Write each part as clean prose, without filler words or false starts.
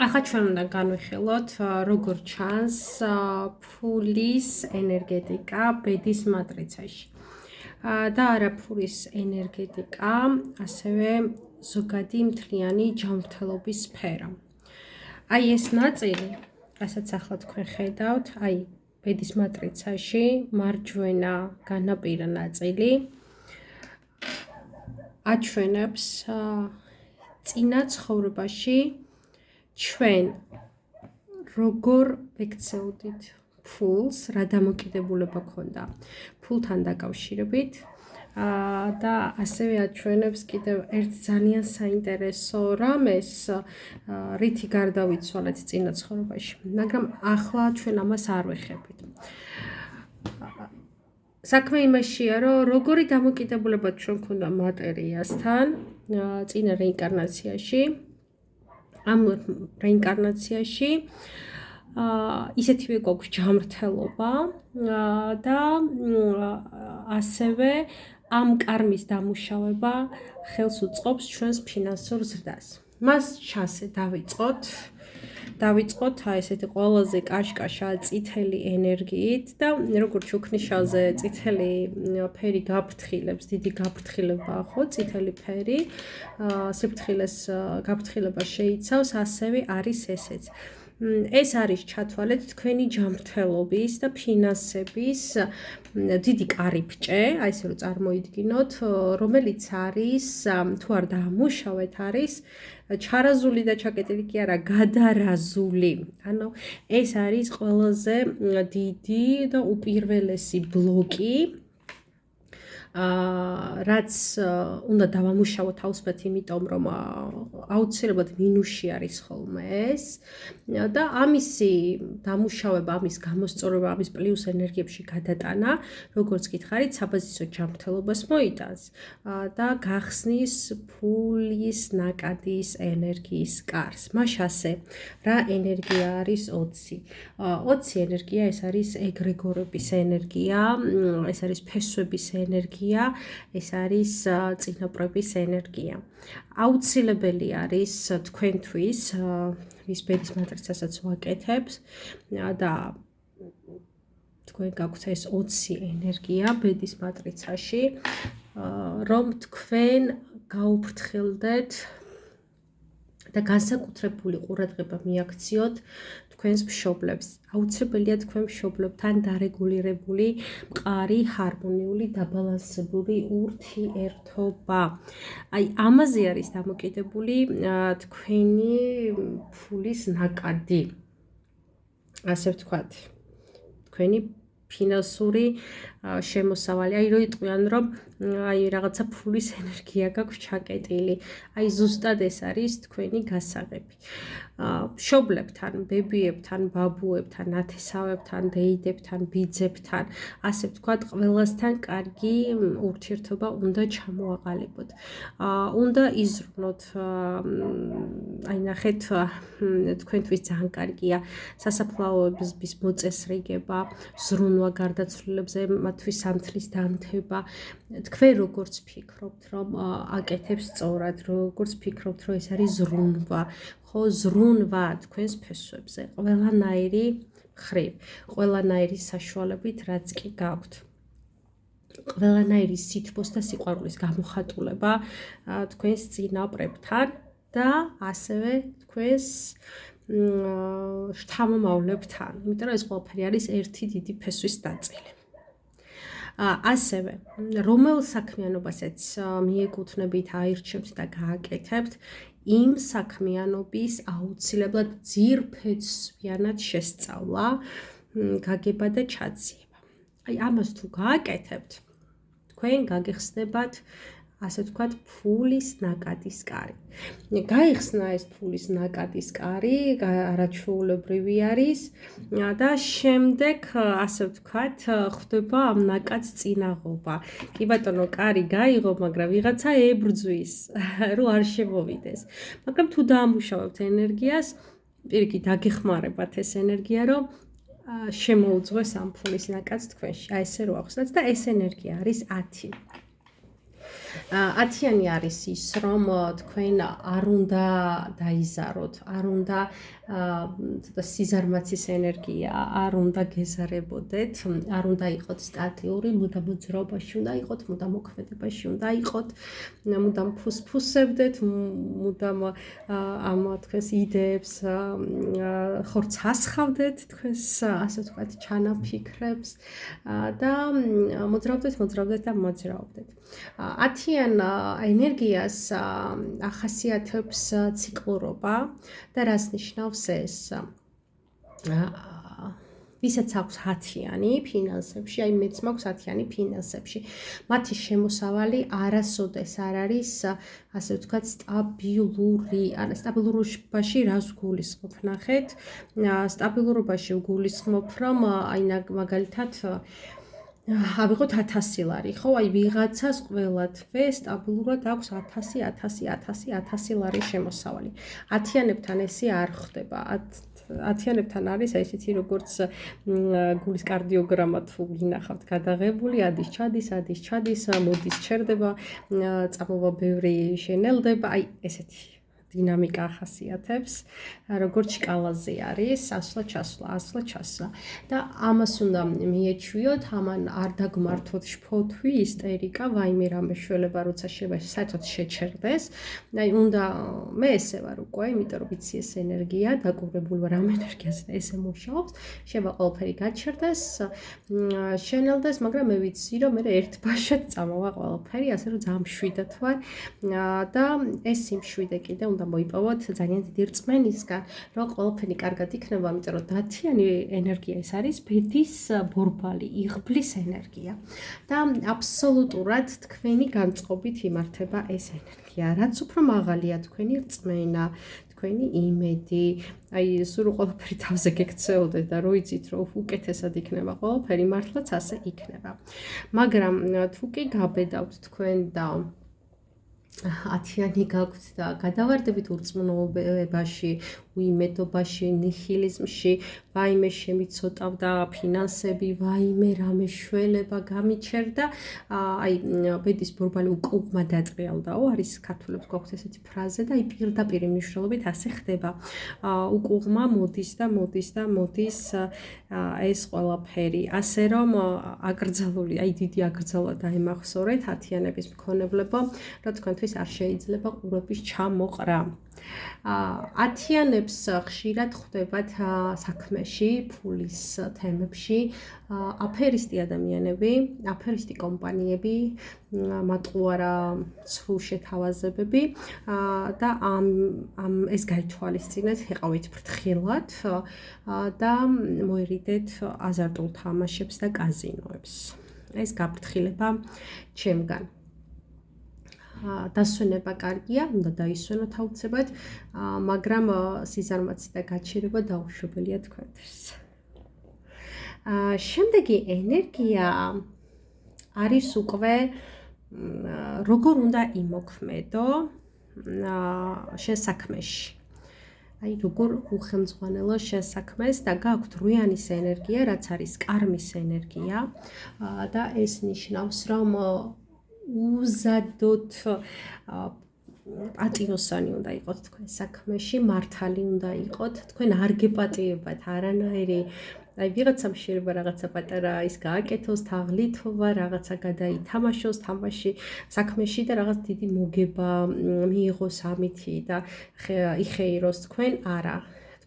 ახლა ჩვენ უნდა განვიხილოთ, როგორ ჩანს ფულის ენერგეტიკა ბედის მატრიცაში. და არა ფულის ენერგეტიკა, ასევე ზოგადი მთლიანი ჯანმრთელობის სფერო. აი ეს ნაწილი, რასაც ახლა თქვენ ხედავთ, აი ბედის მატრიცაში მარჯვენა განაპირა ნაწილი აჩვენებს წინა ცხოვრებაში ჩვენ როგორ ვექცეოდით ფულს, რა დამოკიდებულება ქონდა ფულთან დაკავშირებით და ასევე აჩვენებს კიდევ ერთ ძალიან საინტერესო რამეს, რითი გარდავიცვალეთ წინა ცხოვრებაში, მაგრამ ახლა ჩვენ ამას არ ვეხებით. საქმე იმაშია, რომ როგორი დამოკიდებულება ჩვენ ქონდა მატერიასთან წინა რეინკარნაციაში, ამ რეინკარნაციაში ისეთივე გვაქვს ჯანმრთელობა და ასევე ამ კარმის დამუშავება ხელს უწყობს ჩვენს ფინანსურ ზრდას. მას ჩასე დავიწყოთ ესეთი ყველაზე კაშკაშა წითელი ენერგიით და როგორც ჩუქნიშაზე წითელი ფერი გაფრთხილებს, დიდი გაფრთხილებაა ხო, წითელი ფერი სიფრთხილეს გაფრთხილება შეიცავს, ასევე არის ესეც. ეს არის ჩათვალეთ თქვენი ჯანმრთელობის და ფინანსების დიდი კარიბჭე, აი ესე რომ წარმოიდგინოთ, რომელიც არის, თუ არ დაამუშავეთ, არის ჩარაზული და ჩაკეტილი კი არა, გადარაზული. ანუ ეს არის ყველაზე დიდი და უპირველესი ბლოკი, რაც უნდა დავამუშავოთ აუცილებლად, იმიტომ რომ აუცილებლად მინუსში არის ხოლმე ეს და ამისი დამუშავება, ამის გამოსწორება, ამის პლუს ენერგიებში გადატანა, როგორც გითხარით, საბაზისო ჯანმრთელობას მოიტანს და გახსნის ფულის ნაკადის ენერგიის კარს. მაშასე, რა ენერგია არის 20? 20 ენერგია, ეს არის ეგრეგორების ენერგია, ეს არის ფესვების ენერგია, ეს არის წინაპრების ენერგია. აუცილებელი არის თქვენთვის, ვის ბედის მატრიცასაც ვაკეთებთ და თქვენ გაქვთ ეს 20 ენერგია ბედის მატრიცაში, რომ თქვენ გაუფრთხილდეთ და განსაკუთრებული ყურადღება მიაქციოთ თქვენს მშობლებს. აუცილებელია თქვენ მშობლებთან დარეგულირებული, მყარი, ჰარმონიული, დაბალანსებული ურთიერთობა. აი ამაზე არის დამოკიდებული თქვენი ფულის ნაკადი. ასე ვთქვათ, თქვენი ფინანსური შემოსავალი. აი რო იტყვიან, რომ აი რაღაცა ფულის ენერგია გაქვს ჩაკეტილი. აი ზუსტად ეს არის თქვენი გასაღები. მშობლებთან, ბებიებთან, ბაბუებთან, ნათესავებთან, დეიდებთან, ბიძებთან, ასე ვთქვათ, ყველასთან კარგი ურთიერთობა უნდა ჩამოაყალიბოთ. უნდა იზრუნოთ, აი ნახეთ, თქვენთვის ძალიან კარგია სასაფლაოების მოწესრიგება, ზრუნვა გარდაცვლილებზე, მათთვის სამთლის დამთება. თქვენ როგორც ფიქრობთ, რომ აკეთებს სწორად, როგორც ფიქრობთ, რომ ეს არის ზრუნვა, ხო, ზრუნვა თქვენს ფესვებზე, ყველანაირი მხრივ, ყველანაირი საშუალებით, რაც კი გაქვთ. ყველანაირი სითბოს და სიყვარულის გამოხატულება თქვენს წინაპრებთან და ასევე თქვენს შთამომავლებთან, იმიტომ რომ ეს ყველაფერი არის ერთი დიდი ფესვის ნაწილი. ასევე, რომელ საქმიანობასაც მიეკუთვნებით, აირჩევთ და გააკეთებთ, იმ საქმიანობის აუცილებლად ძირფესვიანად შესწავლა, გაგება და ჩაძიება. აი ამას თუ გააკეთებთ, თქვენ გაგეხსნებათ, ასე ვთქვათ, ფულის ნაკადის კარი. გაიხსნა ეს ფულის ნაკადის კარი, არაჩვეულებრივი არის და შემდეგ, ასე ვთქვათ, ხდება ამ ნაკადს წინაღობა. კი ბატონო, კარი გაიღო, მაგრამ ვიღაცა ებრძვის, რომ არ შემოვიდეს. მაგრამ თუ დაამუშავებთ ენერგიას, პირიქით დაგეხმარებათ ეს ენერგია, რომ შემოუძღვეს ამ ფულის ნაკადს თქვენში. აი ესე რო ახსნათ და ეს ენერგია არის 10. 10-იანი არის ის, რომ თქვენ არ უნდა დაიზაროთ, არ უნდა სიზარმაცის ენერგია, არ უნდა გეზარებოდეთ, არ უნდა იყოთ სტატიური, მუდამ მოძრაობაში უნდა იყოთ, მუდამ მოქმედებაში უნდა იყოთ, მუდამ ფუსფუსებდეთ, მუდამ ამ თქვენს იდეებს ხორცს ასხავდეთ, თქვენს ასე ვთქვათ ჩანაფიქრებს და მოძრაობდეთ და მოძრაობდეთ. 10-იან ენერგიას ახასიათებს ციკლურობა და რას ნიშნავს ეს? ვისაც აქვს 10-იანი ფინანსებში, აი მეც მაქვს 10-იანი ფინანსებში. მათი შემოსავალი არასოდეს არ არის, ასე ვთქვათ, სტაბილური. ან სტაბილურობაში რას გულისხმობ? ნახეთ, სტაბილურობაში ვგულისხმობ, რომ აი მაგალითად ავიღოთ 1000 ლარი, ხო? აი ვიღაცას ყველა თვე სტაბილურად აქვს 1000 ლარი შემოსავალი. 10-იანებთან ესე არ ხდება. 10-იანებთან არის ესეთი როგორც გულის კარდიოგრამა თუ გინახავთ გადაღებული, ადის ჩადის, მოდის ჩერდება, წამოვა ბევრი შენელდება, აი ესეთი დინამიკა ახასიათებს, როგორც შკალაზე არის, ასვლა და ამას უნდა მიეჩვიოთ, ამან არ დაგმართოთ შფოთვი, ისტერიკა, ვაიმე რამე შველება, როცა საერთოდ შეჩერდეს. აი უნდა მე ესე ვარ უკვე, იმიტომ რომ ვიცი ეს ენერგია, დაკურებული ვარ ამ ენერგიაზე და ესე მუშაობს, შევა ყველაფერი გაჩერდეს, შენელდეს, მაგრამ მე ვიცი რომ მე ერთ ბაშად წამოვა ყველაფერი, ასე რომ ძალიან მშვიდად ვარ და ეს სიმშვიდე კიდე უნდა მოიპოვოთ ძალიან დიდი რწმენისგან, რომ ყველაფერი კარგად იქნება, იმიტომ რომ 10-იანი ენერგია ეს არის ბედის ბორბალი, იღბლის ენერგია და აბსოლუტურად თქვენი განწყობით იმართება ეს ენერგია. რაც უფრო მაღალია თქვენი რწმენა, თქვენი იმედი, აი სულ ყველაფერი თავზე გექცეოდეთ და რო იცით რომ უკეთესად იქნება ყველაფერი, მართლაც ასე იქნება. მაგრამ თუ კი გაბედავთ თქვენ და 10-იანი გაქვთ და გადავარდებით ურწმუნოებაში, უიმედობაში, ნიჰილიზმში, ვაიმე შემიცოტავდა ფინანსები, ვაიმე რამე შველება გამიჩერდა, აი ბედის ბორბალი უკუღმა დატრიალდაო, არის ქართველებს გვაქვს ესეთი ფრაზე და აი პირდაპირ მნიშვნელობით ასე ხდება. უკუღმა მოდის ეს ყველაფერი, ასე რომ აკრძალული, აი დიდი აკრძალვა დაიმახსოვრეთ 10-იანების მქონებლებო, რა თქვენთვის არ შეიძლება ყურების ჩამოყრა. 10-იანებს ხშირად ხვდებათ საქმეში, ფულის თემებში, აფერისტი ადამიანები, აფერისტი კომპანიები, მატყუარა ცრუ შეთავაზებები და ეს გაითვალისწინეთ, ეყავით ფრთხილად და მოერიდეთ აზარტულ თამაშებს და კაზინოებს. ეს გაფრთხილება ჩემგან. დასვენება კარგია, უნდა დაისვენოთ აუცილებლად, მაგრამ სიზარმაცე და გაჩერება დაუშვებელია თქვენთვის. შემდეგი ენერგია არის უკვე როგორ უნდა იმოქმედო შენ საქმეში. აი როგორ უხელმძღვანელო შენ საქმეს და გაქვთ 8-яნის ენერგია, რაც არის კარმის ენერგია და ეს ნიშნავს, რომ უზადოთ პატიოსანი უნდა იყოთ თქვენ საქმეში, მართალი უნდა იყოთ, თქვენ არ გეპატიებათ არანაირი, აი ვიღაცამ შეიძლება რაღაცა პატარა ის გააკეთოს, თაღლითობა, რაღაცა გადაითამაშოს თამაში საქმეში და რაღაც დიდი მოგება მიიღოს ამითი და იხეიროს, თქვენ არა.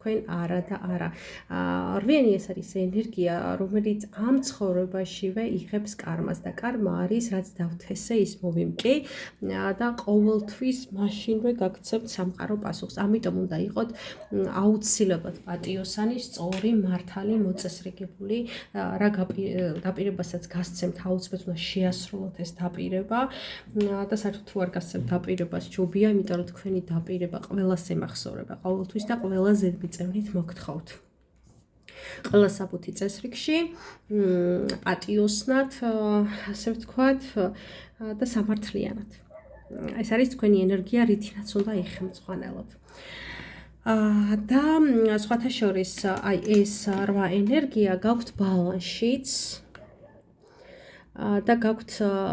არა და არა. 8-იანი ეს არის ენერგია, რომელიც ამ ცხოვრებაშივე იღებს კარმას და კარმა არის, რაც დავთესე ის მოვიმკი და ყოველთვის მაშინვე გაგცემთ სამყარო პასუხს. ამიტომ უნდა იყოთ აუცილებლად პატიოსანი, სწორი, მართალი, მოწესრიგებული, რა დაპირებასაც გასცემთ, აუცილებლად უნდა შეასრულოთ ეს დაპირება და საერთოდ თუ არ გასცემთ დაპირებას, ჯობია, იმიტომ რომ თქვენი დაპირება ყველას ემახსოვრება, ყოველთვის და ყველაზე წევრით მოგთხოვთ. ყველა საბუთი წესრიგში, პატიოსნად, ასე ვთქვათ, და სამართლიანად. ეს არის თქვენი ენერგია, რითინაც უნდა იხელმძღვანელოთ. და სხვათა შორის, აი ეს 8 ენერგია გაქვთ ბალანსშიც. და გაქვთ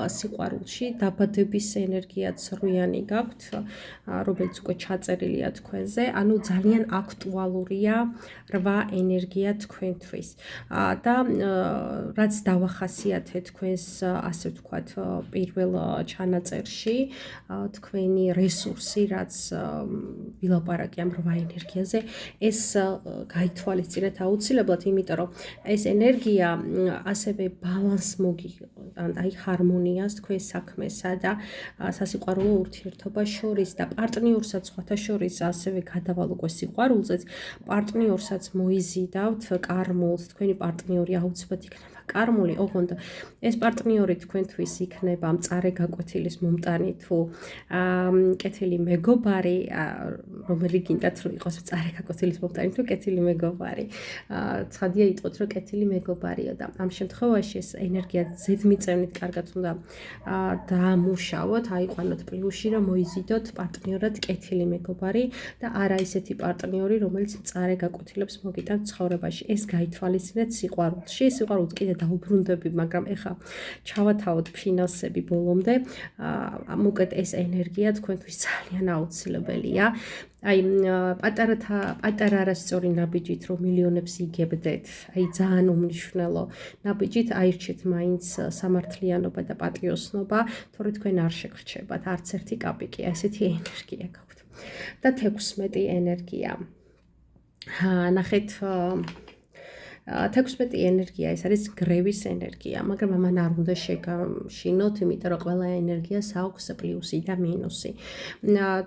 სიყვარულში დაბადების ენერგიაც რვიანი გაქვთ, რომელიც უკვე ჩაწერილია თქვენზე, ანუ ძალიან აქტუალურია რვა ენერგია თქვენთვის. და რაც დავახასიათეთ თქვენს, ასე ვთქვათ, პირველ ჩანაწერში, თქვენი რესურსი, რაც ვილაპარაკი ამ რვა ენერგიაზე, ეს გაითვალისწინეთ აუცილებლად, იმიტომ რომ ეს ენერგია ასევე ბალანს აი ჰარმონიას თქვენ საქმესა და სასიყვარულო ურთიერთობას შორის და პარტნიორსაც სხვათა შორის ასევე გადავალ უკვე სიყვარულზეც, პარტნიორსაც მოიზიდავთ კარმულს, თქვენი პარტნიორი აუცილებლად იქნება კარმული, ოღონდ ეს პარტნიორი თქვენთვის იქნება მწარე გაკვეთილის მომტანი თუ კეთილი მეგობარი, რომელი გინდათ რომ იყოს მწარე გაკვეთილის მომტანი თუ კეთილი მეგობარი. ცხადია იტყოთ რომ კეთილი მეგობარია და ამ შემთხვევაში ეს ენერგია ზედმიწევნით კარგად უნდა დაამუშავოთ, აიყვანოთ პლუსში და მოიზიდოთ პარტნიორად კეთილი მეგობარი და არა ისეთი პარტნიორი, რომელიც მწარე გაკვეთილებს მოგიტანთ ცხოვრებაში. ეს გაითვალისწინეთ სიყვარულში, სიყვარულს კიდე დაუბრუნდები, მაგრამ ეხა ჩავათავოთ ფინანსები ბოლომდე, მოკეთ ეს ენერგია თქვენთვის ძალიან აუცილებელია. აი პატარა არასწორი ნაბიჯით რომ მილიონებს იგებდეთ, აი ძალიან უმნიშვნელო ნაბიჯით აირჩეთ მაინც სამართლიანობა და პატიოსნობა, თორე თქვენ არ შეგრჩებათ არც ერთი კაპიკი, ესეთი ენერგია გაქვთ. და 16 ენერგია. ნახეთ 16 ენერგია ეს არის გრევის ენერგია, მაგრამ ამან არ უნდა შეგამშინოთ, იმიტომ რომ ყველა ენერგიას აქვს პლუსი და მინუსი.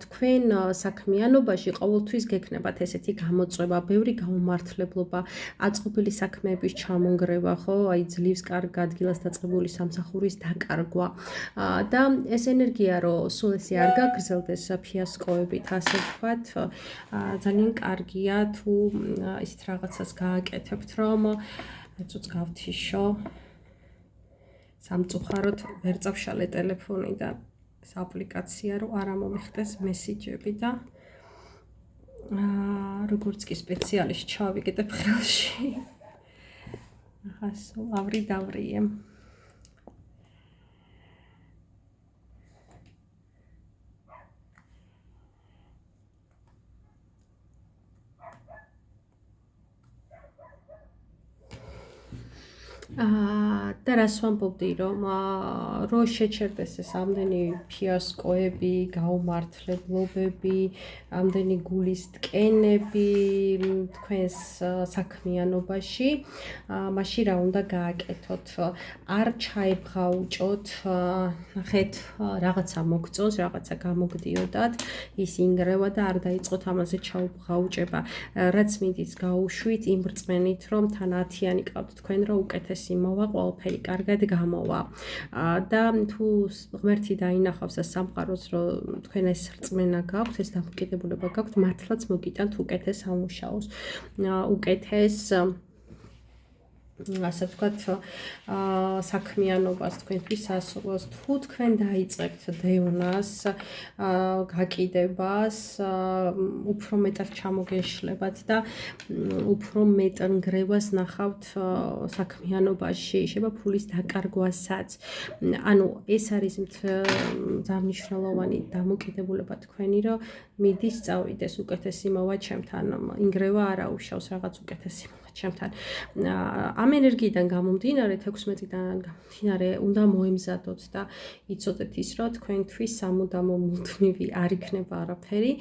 თქვენ საქმიანობაში ყოველთვის გექნებათ ესეთი გამოწვევა, ბევრი გაუმართლებლობა, აწყობილი საქმეების ჩამონგრევა, ხო, აი ძლივს კარგ ადგილას დაწყებული სამსახურის დაკარგვა. და ეს ენერგია რომ სულ ესე არ გაგრძელდეს ფიასკოებით, ასე ვთქვათ, ძალიან კარგია თუ ისეთ რაღაცას გააკეთებთ, რომ ეცოც გავთიშო სამწუხაროდ ვერ წავშალე ტელეფონი და ეს აპლიკაცია რომ არ მომიხდეს მესიჯები და როგორც კი სპეციალისტ ჩავიგდებ ხელში ახლა ავრი დავრიე და რას ვამბობდი, რომ შეჩერდეს ეს ამდენი ფიასკოები, გაუმართლებლობები, ამდენი გულის ტკენები თქვენს საქმიანობაში, მაშინ რა უნდა გააკეთოთ? არ ჩაებღაუჭოთ, ნახეთ, რაღაცა მოგწონს, რაღაცა გამოგდიოდათ, ის ინგრევა და არ დაიწყოთ ამაზე ჩაუბღაუჭება. რაც მიდის გაუშვით იმ რწმენით, რომ თან 10-იანი ყავთ თქვენ, რომ უკეთეს იმოვა, ყველაფერი კარგად გამოვა. და თუ ღმერთი დაინახავს და სამყაროს, რომ თქვენ ეს რწმენა გაქვთ, ეს დამოკიდებულება გაქვთ, მართლაც მოგიტანთ უკეთეს ამუშაოს. უკეთეს ასე ვთქვათ, საქმიანობას თქვენთვის სასურველს. თუ თქვენ დაიწყებთ დევნას, გაკიდებას, უფრო მეტად ჩამოგეშლებათ და უფრო მეტ ნგრევას ნახავთ საქმიანობაში, შეიძლება ფულის დაკარგვასაც. ანუ ეს არის ძალიან მნიშვნელოვანი დამოკიდებულება თქვენი, რომ მიდის წავიდეს უკეთესი მოვა ჩემთან, ინგრევა არ აუშავს რაღაც უკეთესი ჩემთან. ამ ენერგიიდან გამომდინარე, 16-დან გამომდინარე, უნდა მოემზადოთ და იცოდეთ ის, რომ თქვენთვის სამუდამო მუდმივი არ იქნება არაფერი,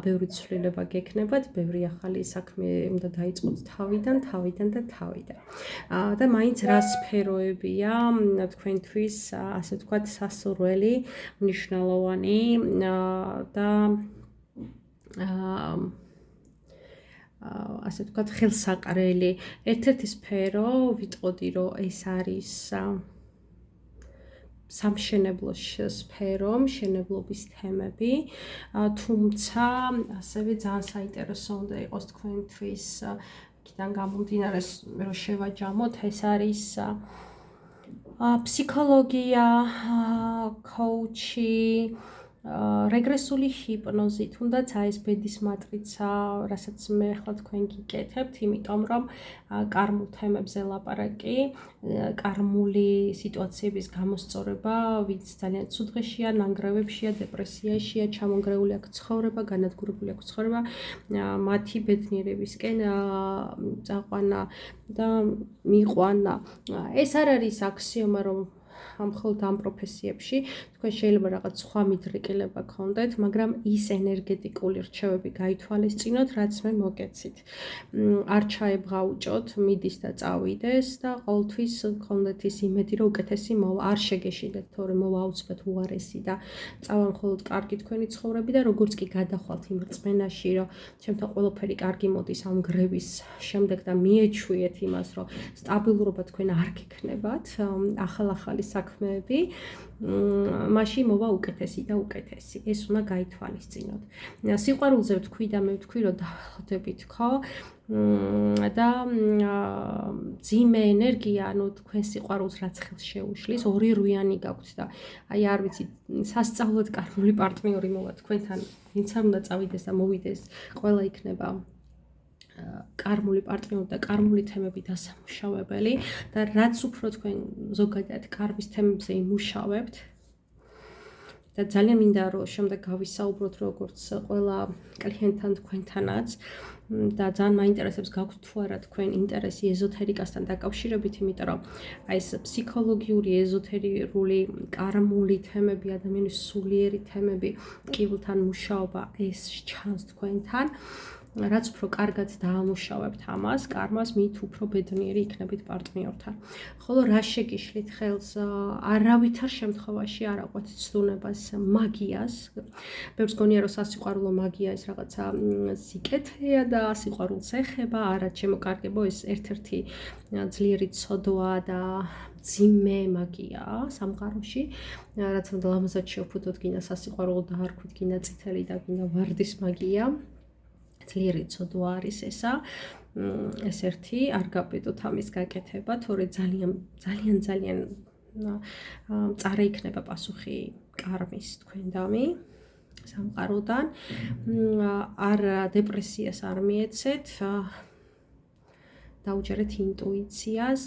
ბევრი ცვლილება გექნებათ, ბევრი ახალი საქმე უნდა დაიწყოთ თავიდან და თავიდან. და მაინც რა სფეროებია თქვენთვის, ასე ვთქვათ, სასურველი, მნიშვნელოვანი და ასე ვთქვათ, ხელსაყრელი. ერთ-ერთი სფერო ვიტყოდი, რომ ეს არის სამშენებლო სფერო, მშენებლობის თემები, თუმცა ასევე ძალიან საინტერესო უნდა იყოს თქვენთვის, იქიდან გამომდინარე, რომ შევაჯამოთ, ეს არის ფსიქოლოგია, კოუჩი, რეგრესული ჰიპნოზი, თუნდაც აი ეს ბედის მატრიცა, რასაც მე ახლა თქვენ გიკეთებთ, იმიტომ რომ კარმულ თემებზე ლაპარაკი, კარმული სიტუაციების გამოსწორება, ვინც ძალიან ცუდ დღეშია, ნანგრევებშია, დეპრესიაშია, ჩამონგრეული აქვს ცხოვრება, განადგურებული აქვს ცხოვრება, მათი ბედნიერებისკენ წაყვანა და მიყვანა. ეს არ არის აქსიომა, რომ მხოლოდ ამ პროფესიებში თქვენ შეიძლება რაღაც სხვა მიდრეკილება გქონდეთ, მაგრამ ის ენერგეტიკული რჩევები გაითვალისწინოთ, რაც მე მოგეცით. არ ჩაებღაუჭოთ, მიდის და წავიდეს და ყოველთვის გქონდეთ ის იმედი, რომ უკეთესი მოვა. არ შეგეშინდეთ, თორემ მოვა აუცილებლად უარესი და წავა მხოლოდ კარგი თქვენი ცხოვრები და როგორც კი გადახვალთ იმ რწმენაში, რომ ჩემთან ყველაფერი კარგი მოდის ამ გრევის შემდეგ და მიეჩვიეთ იმას, რომ სტაბილურობა თქვენ არ გექნებათ, ახალ-ახალი საქმეები, მაშინ მოვა უკეთესი და უკეთესი. ეს უნდა გაითვალისწინოთ. სიყვარულზე ვთქვი და მე ვთქვი, რომ დაახლოებით ხო და ძიმე ენერგია, ანუ თქვენ სიყვარულს რაც ხელს შეუშლის, ორი რვიანი გაქვთ და აი არ ვიცი, სასწაულად კარმული პარტნიორი მოვა თქვენთან, ვინც არ უნდა წავიდეს და მოვიდეს, ყველა იქნება კარმული პარტნიორი და კარმული თემები დასამუშავებელი და რაც უფრო თქვენ ზოგადად კარვის თემებზე იმუშავებთ და ძალიან მინდა რომ შემდეგ გავისაუბროთ როგორც ყველა კლიენტთან თქვენთანაც და ძალიან მაინტერესებს გაქვთ თუ არა თქვენ ინტერესი ეზოთერიკასთან დაკავშირებით, იმიტომ რომ აი ეს ფსიქოლოგიური, ეზოთერიული, კარმული თემები, ადამიანის სულიერი თემები, ტკივილთან მუშაობა ეს ჩანს თქვენთან. რაც უფრო კარგად დაამუშავებთ ამას, კარმას, მით უფრო ბედნიერი იქნებით პარტნიორთან. ხოლო რა შეგიშლით ხელს, არავითარ შემთხვევაში არ აყვეთ ცდუნებას, მაგიას. ბევრს გონია რომ სასიყვარულო მაგია ეს რაღაცა სიკეთეა და სიყვარულს ეხება, არა ჩემოკარგებო, ეს ერთ-ერთი ძლიერი ცოდვა და ძიმე მაგია სამყაროში, რაც უნდა ლამაზად შევფუთოთ, გინდა სასიყვარულო დაარქვით, გინდა წითელი და გინდა ვარდის მაგია. ძლიერი ცოდვა არის ესა, ეს ერთი, არ გაბედოთ ამის გაკეთება, თორე ძალიან მწარე იქნება პასუხი კარმის თქვენდამი სამყაროდან, არ დეპრესიას არ მიეცეთ, დაუჯერეთ ინტუიციას,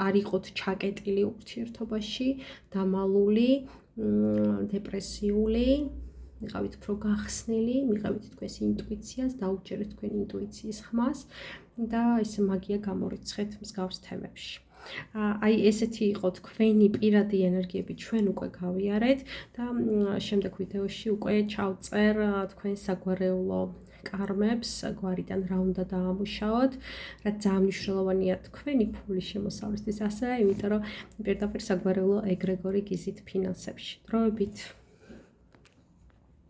არ იყოთ ჩაკეტილი ურთიერთობაში, დამალული, დეპრესიული, მიყავით უფრო გახსნილი, მიყავით თქვენს ინტუიციას, დაუჯერეთ თქვენ ინტუიციის ხმას და ეს მაგია გამორიცხეთ მსგავს თემებში. აი ესეთი იყო თქვენი პირადი ენერგიები, ჩვენ უკვე გავიარეთ და შემდეგ ვიდეოში უკვე ჩავწერ თქვენ საგვარეულო კარმებს, გვარიდან რა უნდა დაამუშავოთ, რაც ძალიან მნიშვნელოვანია თქვენი ფულის შემოსავლისთვის, ასევე იმიტომ რომ პირდაპირ საგვარეულო ეგრეგორი გიზით ფინანსებში. დროებით